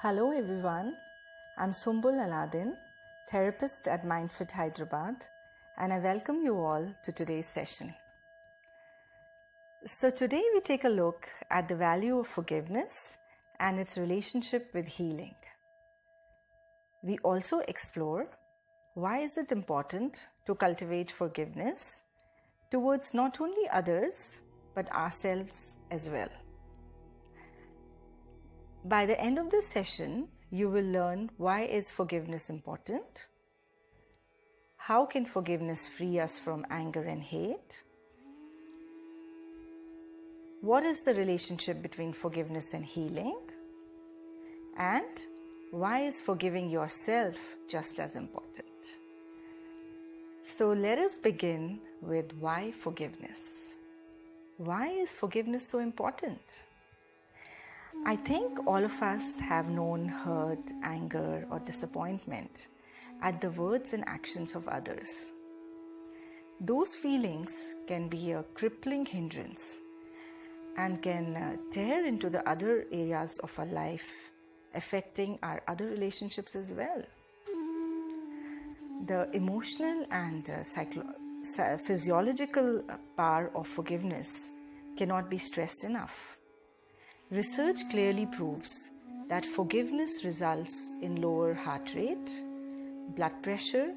Hello everyone, I'm Sumbul Aladin, therapist at MindFit Hyderabad, and I welcome you all to today's session. So today we take a look at the value of forgiveness and its relationship with healing. We also explore why is it important to cultivate forgiveness towards not only others but ourselves as well. By the end of this session, you will learn why is forgiveness important, how can forgiveness free us from anger and hate, what is the relationship between forgiveness and healing, and why is forgiving yourself just as important. So let us begin with why forgiveness. Why is forgiveness so important? I think all of us have known hurt, anger, or disappointment at the words and actions of others. Those feelings can be a crippling hindrance and can tear into the other areas of our life, affecting our other relationships as well. The emotional and physiological power of forgiveness cannot be stressed enough. Research clearly proves that forgiveness results in lower heart rate, blood pressure,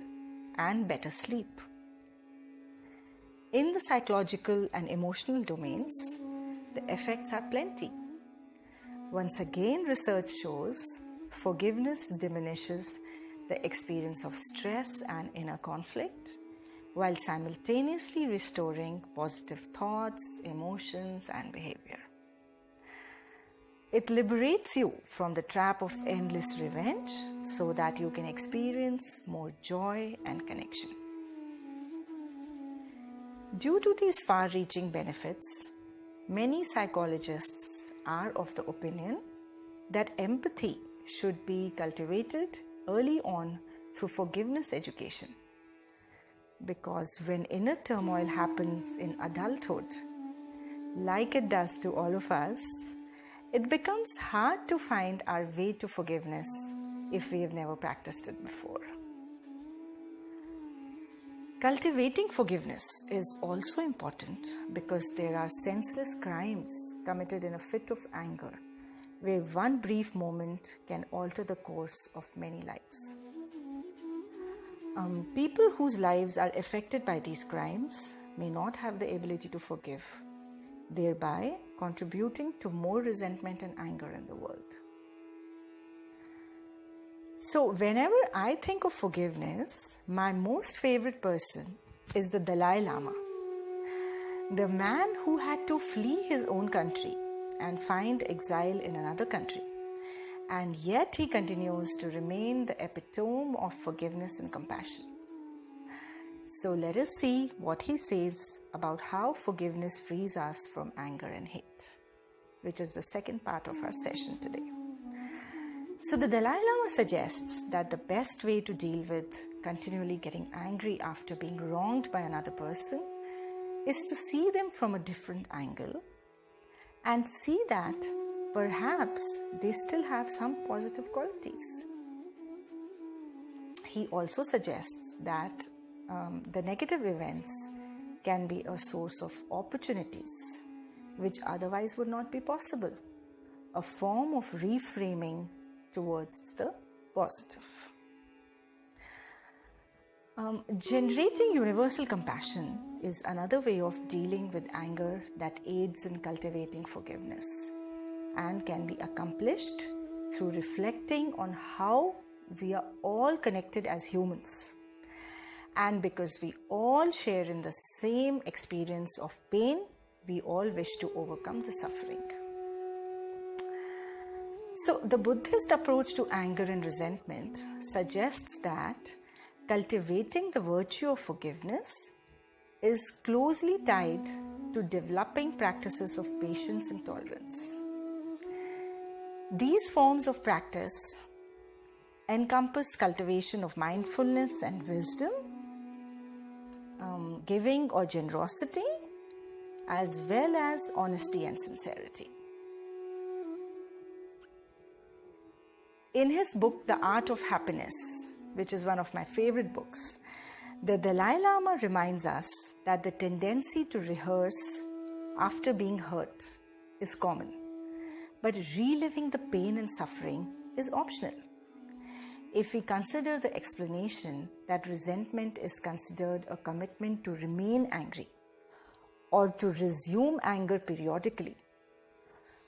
and better sleep. In the psychological and emotional domains, the effects are plenty. Once again, research shows forgiveness diminishes the experience of stress and inner conflict, while simultaneously restoring positive thoughts, emotions, and behavior. It liberates you from the trap of endless revenge so that you can experience more joy and connection. Due to these far-reaching benefits, many psychologists are of the opinion that empathy should be cultivated early on through forgiveness education. Because when inner turmoil happens in adulthood, like it does to all of us, it becomes hard to find our way to forgiveness if we have never practiced it before. Cultivating forgiveness is also important because there are senseless crimes committed in a fit of anger, where one brief moment can alter the course of many lives. People whose lives are affected by these crimes may not have the ability to forgive, thereby contributing to more resentment and anger in the world. So whenever I think of forgiveness, my most favorite person is the Dalai Lama, the man who had to flee his own country and find exile in another country, and yet he continues to remain the epitome of forgiveness and compassion. So let us see what he says about how forgiveness frees us from anger and hate, which is the second part of our session today. So the Dalai Lama suggests that the best way to deal with continually getting angry after being wronged by another person is to see them from a different angle and see that perhaps they still have some positive qualities. He also suggests that the negative events can be a source of opportunities which otherwise would not be possible, a form of reframing towards the positive. Generating universal compassion is another way of dealing with anger that aids in cultivating forgiveness and can be accomplished through reflecting on how we are all connected as humans. And because we all share in the same experience of pain, we all wish to overcome the suffering. So the Buddhist approach to anger and resentment suggests that cultivating the virtue of forgiveness is closely tied to developing practices of patience and tolerance. These forms of practice encompass cultivation of mindfulness and wisdom, giving or generosity, as well as honesty and sincerity. In his book, The Art of Happiness, which is one of my favorite books, the Dalai Lama reminds us that the tendency to rehearse after being hurt is common, but reliving the pain and suffering is optional. If we consider the explanation that resentment is considered a commitment to remain angry or to resume anger periodically,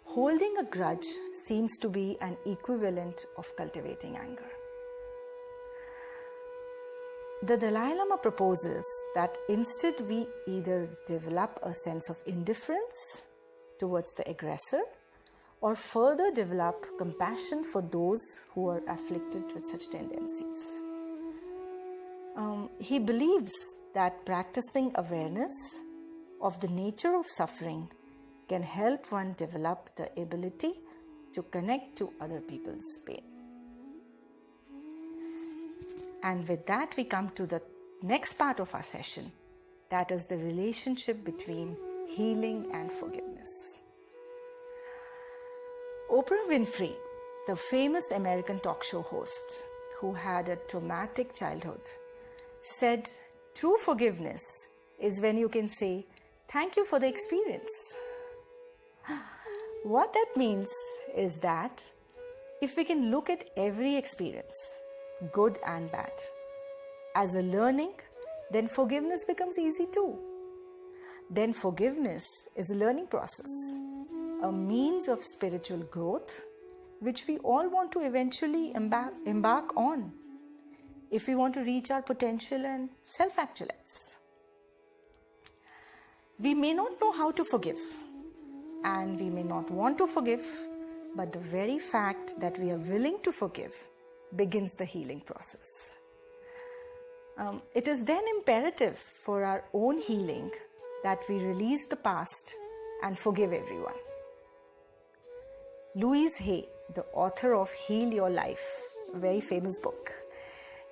holding a grudge seems to be an equivalent of cultivating anger. The Dalai Lama proposes that instead we either develop a sense of indifference towards the aggressor or further develop compassion for those who are afflicted with such tendencies. He believes that practicing awareness of the nature of suffering can help one develop the ability to connect to other people's pain. And with that, we come to the next part of our session, that is the relationship between healing and forgiveness. Oprah Winfrey, the famous American talk show host who had a traumatic childhood, said, "True forgiveness is when you can say, 'Thank you for the experience.'" What that means is that if we can look at every experience, good and bad, as a learning, then forgiveness becomes easy too. Then forgiveness is a learning process, a means of spiritual growth, which we all want to eventually embark on if we want to reach our potential and self-actualize. We may not know how to forgive, and we may not want to forgive, but the very fact that we are willing to forgive begins the healing process. It is then imperative for our own healing that we release the past and forgive everyone. Louise Hay, the author of Heal Your Life, a very famous book,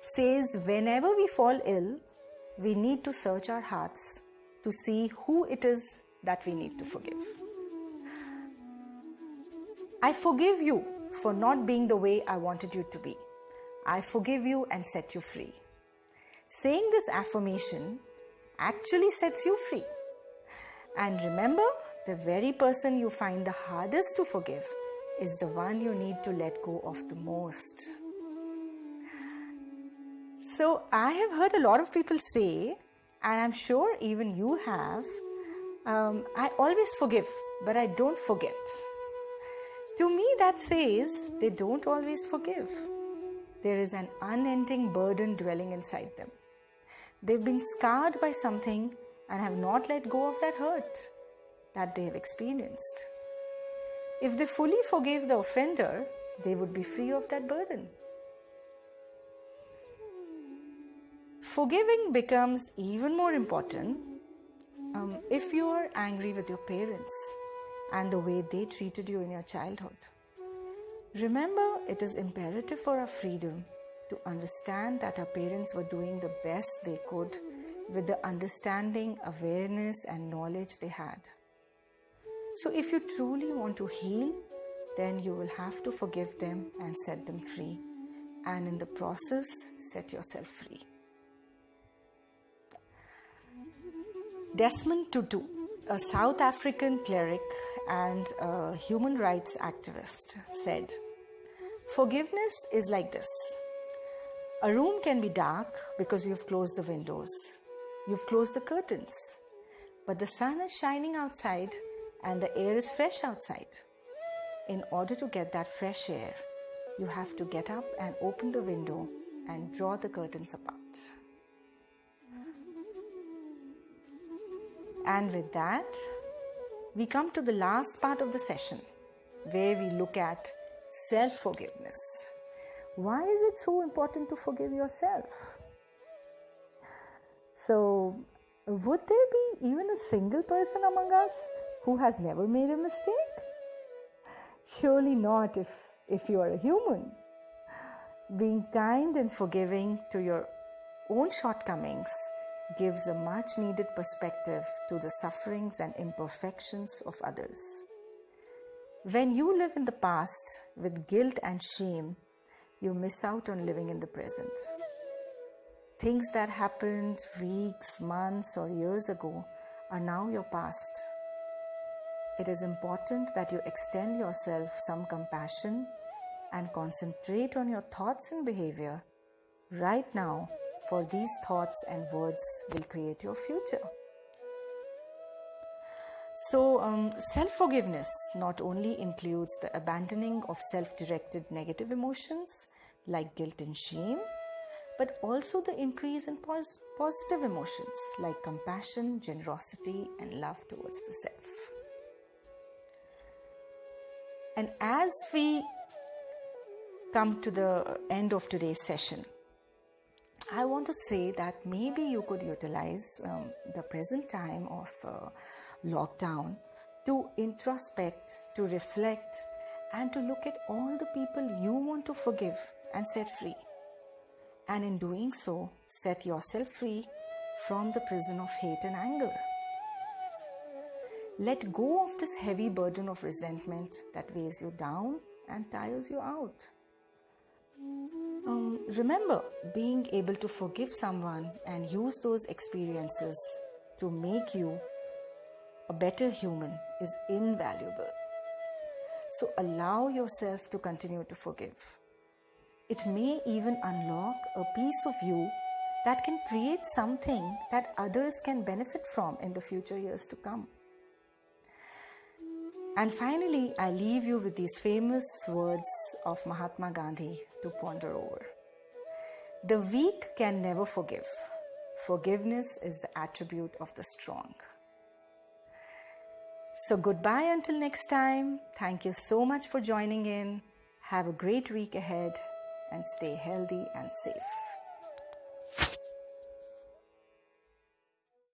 says whenever we fall ill, we need to search our hearts to see who it is that we need to forgive. I forgive you for not being the way I wanted you to be. I forgive you and set you free. Saying this affirmation actually sets you free. And remember, the very person you find the hardest to forgive is the one you need to let go of the most. So I have heard a lot of people say, and I'm sure even you have, I always forgive, but I don't forget. To me, that says they don't always forgive. There is an unending burden dwelling inside them. They've been scarred by something and have not let go of that hurt that they have experienced. If they fully forgave the offender, they would be free of that burden. Forgiving becomes even more important if you are angry with your parents and the way they treated you in your childhood. Remember, it is imperative for our freedom to understand that our parents were doing the best they could with the understanding, awareness, and knowledge they had. So if you truly want to heal, then you will have to forgive them and set them free, and in the process, set yourself free. Desmond Tutu, a South African cleric and a human rights activist, said, "Forgiveness is like this. A room can be dark because you've closed the windows, you've closed the curtains, but the sun is shining outside and the air is fresh outside. In order to get that fresh air, you have to get up and open the window and draw the curtains apart." And with that, we come to the last part of the session, where we look at self-forgiveness. Why is it so important to forgive yourself? So, would there be even a single person among us who has never made a mistake? Surely not if you are a human. Being kind and forgiving to your own shortcomings gives a much needed perspective to the sufferings and imperfections of others. When you live in the past with guilt and shame, you miss out on living in the present. Things that happened weeks, months, or years ago are now your past. It is important that you extend yourself some compassion and concentrate on your thoughts and behavior right now, for these thoughts and words will create your future. So, self-forgiveness not only includes the abandoning of self-directed negative emotions like guilt and shame, but also the increase in positive emotions like compassion, generosity, and love towards the self. And as we come to the end of today's session, I want to say that maybe you could utilize the present time of lockdown to introspect, to reflect, and to look at all the people you want to forgive and set free. And in doing so, set yourself free from the prison of hate and anger. Let go of this heavy burden of resentment that weighs you down and tires you out. Remember, being able to forgive someone and use those experiences to make you a better human is invaluable. So allow yourself to continue to forgive. It may even unlock a piece of you that can create something that others can benefit from in the future years to come. And finally, I leave you with these famous words of Mahatma Gandhi to ponder over. The weak can never forgive. Forgiveness is the attribute of the strong. So goodbye until next time. Thank you so much for joining in. Have a great week ahead and stay healthy and safe.